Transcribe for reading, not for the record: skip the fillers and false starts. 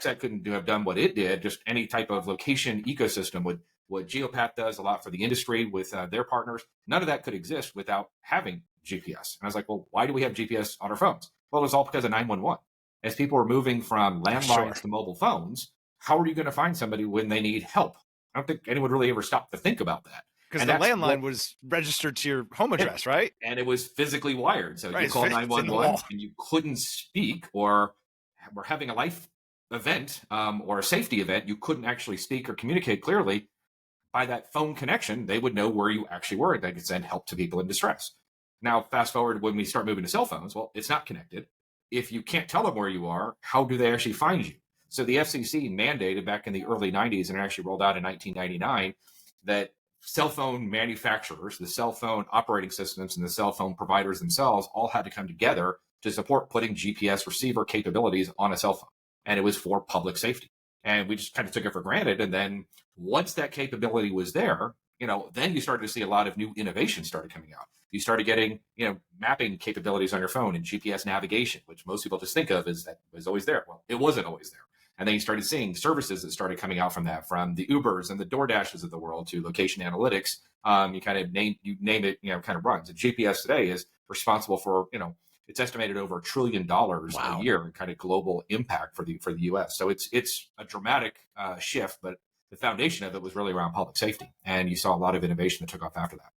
XSat couldn't have done what it did, just any type of location ecosystem, what Geopath does a lot for the industry with their partners, none of that could exist without having GPS. And I was like, well, why do we have GPS on our phones? Well, it was all because of 911. As people were moving from landlines to mobile phones, how are you going to find somebody when they need help? I don't think anyone really ever stopped to think about that. Because the landline was registered to your home address, right? And it was physically wired. So you call 911 and you couldn't speak, or were having a life event or a safety event, you couldn't actually speak or communicate clearly. By that phone connection, they would know where you actually were. They could send help to people in distress. Now, fast forward when we start moving to cell phones, well, it's not connected. If you can't tell them where you are, how do they actually find you? So the FCC mandated back in the early 90s, and it actually rolled out in 1999, that cell phone manufacturers, the cell phone operating systems, and the cell phone providers themselves all had to come together to support putting GPS receiver capabilities on a cell phone. And it was for public safety. And we just kind of took it for granted. And then once that capability was there, then you started to see a lot of new innovation started coming out. You started getting, mapping capabilities on your phone and GPS navigation, which most people just think of as that was always there. Well, it wasn't always there. And then you started seeing services that started coming out from that, from the Ubers and the DoorDashes of the world to location analytics. You name it, kind of runs. And GPS today is responsible for, it's estimated over $1 trillion a year in kind of global impact for the U.S. So it's a dramatic shift, but the foundation of it was really around public safety. And you saw a lot of innovation that took off after that.